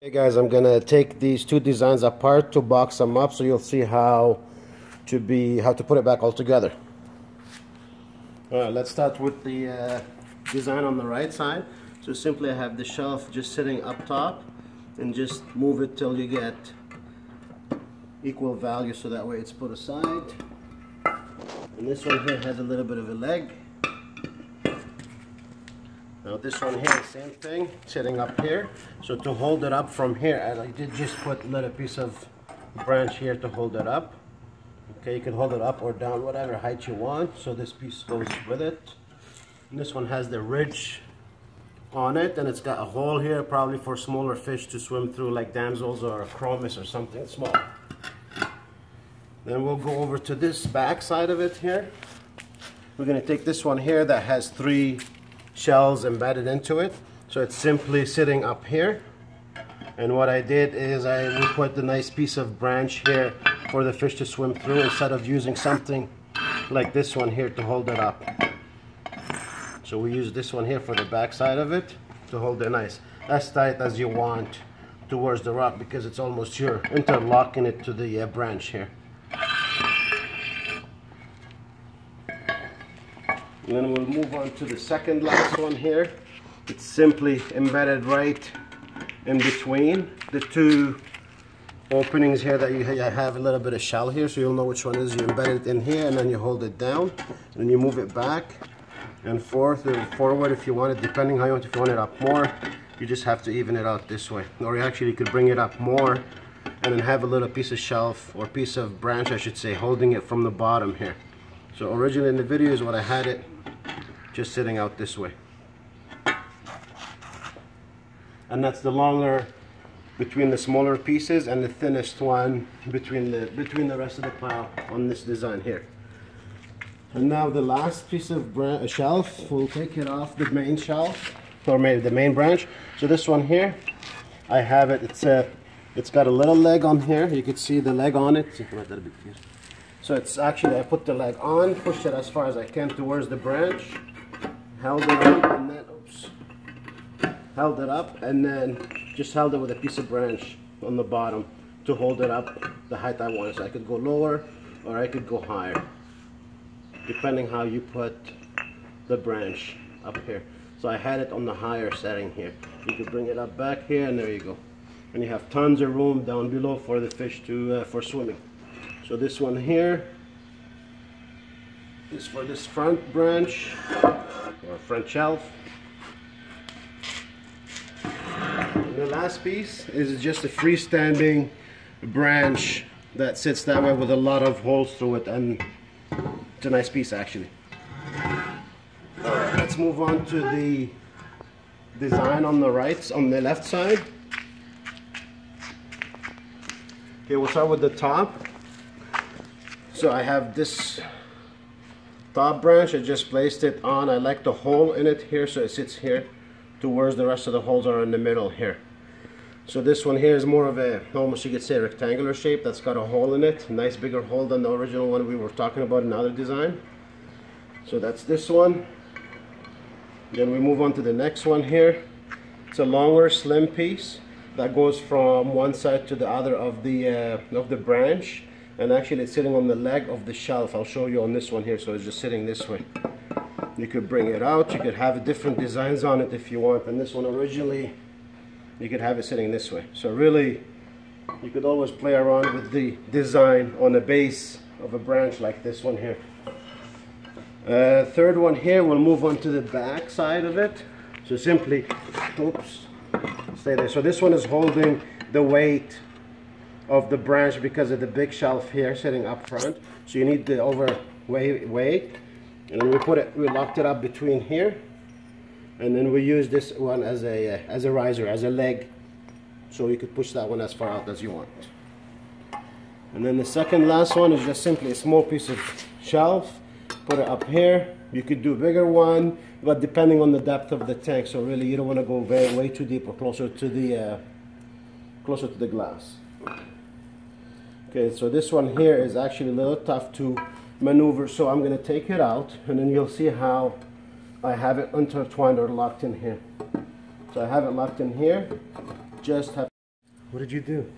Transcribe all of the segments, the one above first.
Hey guys, I'm gonna take these two designs apart to box them up so you'll see how to put it back all together. Alright, let's start with the design on the right side. So simply I have the shelf just sitting up top and just move it till you get equal value, so that way it's put aside. And this one here has a little bit of a leg. Now this one here, same thing, sitting up here. So to hold it up from here, I did just put a little piece of branch here to hold it up. Okay, you can hold it up or down, whatever height you want. So this piece goes with it. And this one has the ridge on it, and it's got a hole here, probably for smaller fish to swim through, like damsels or chromis or something small. Then we'll go over to this back side of it here. We're going to take this one here that has 3 shells embedded into it, so it's simply sitting up here. And what I did is we put the nice piece of branch here for the fish to swim through, instead of using something like this one here to hold it up. So we use this one here for the back side of it to hold it nice, as tight as you want towards the rock, because it's almost you're interlocking it to the branch here. And then we'll move on to the second last one here. It's simply embedded right in between the 2 openings here that you have a little bit of shell here, so you'll know which one is. You embed it in here and then you hold it down and you move it back and forth and forward if you want it, depending how you want. If you want it up more, you just have to even it out this way. Or you could bring it up more and then have a little piece of shelf, or piece of branch I should say, holding it from the bottom here. So originally in the video is what I had it just sitting out this way, and that's the longer between the smaller pieces and the thinnest one between the rest of the pile on this design here. And now the last piece of shelf, we'll take it off the main shelf, or maybe the main branch. So this one here, I have it, it's got a little leg on here. You can see the leg on it. So it's actually, I put the leg on, pushed it as far as I can towards the branch, held it up, and then, held it up, and then just held it with a piece of branch on the bottom to hold it up the height I wanted. So I could go lower or I could go higher, depending how you put the branch up here. So I had it on the higher setting here. You could bring it up back here, and there you go. And you have tons of room down below for the fish to for swimming. So this one here is for this front branch, or front shelf. And the last piece is just a freestanding branch that sits that way with a lot of holes through it, and it's a nice piece actually. Alright, let's move on to the design on the left side. Okay, we'll start with the top. So I have this top branch, I just placed it on. I like the hole in it here, so it sits here towards the rest of the holes are in the middle here. So this one here is more of a, almost you could say, rectangular shape that's got a hole in it, a nice bigger hole than the original one we were talking about in the other design. So that's this one. Then we move on to the next one here. It's a longer, slim piece that goes from one side to the other of the branch. And actually it's sitting on the leg of the shelf. I'll show you on this one here. So it's just sitting this way. You could bring it out, you could have different designs on it if you want. And this one originally, you could have it sitting this way. So really, you could always play around with the design on the base of a branch like this one here. Third one here, we'll move on to the back side of it. So simply, oops, stay there. So this one is holding the weight of the branch because of the big shelf here sitting up front. So you need the weight, and then we locked it up between here, and then we use this one as a riser, as a leg, so you could push that one as far out as you want. And then the second last one is just simply a small piece of shelf. Put it up here. You could do a bigger one, but depending on the depth of the tank. So really, you don't want to go way too deep or closer to the glass. Okay, so this one here is actually a little tough to maneuver, so I'm going to take it out, and then you'll see how I have it intertwined or locked in here. So I have it locked in here. Just have What did you do?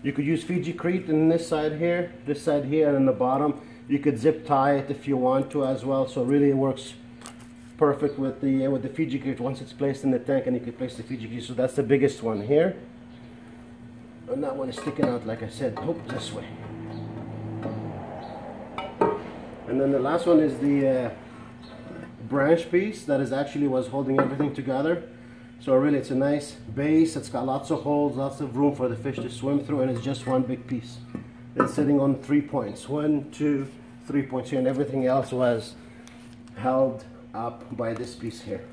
You could use Fiji crete in this side here, and in the bottom. You could zip tie it if you want to as well. So really it works perfect with the Fiji crete once it's placed in the tank, and you could place the Fiji crete. So that's the biggest one here. And that one is sticking out, like I said, this way. And then the last one is the branch piece that is actually was holding everything together. So really it's a nice base. It's got lots of holes, lots of room for the fish to swim through, and it's just one big piece. It's sitting on 3 points. 1, 2, 3 points here, and everything else was held up by this piece here.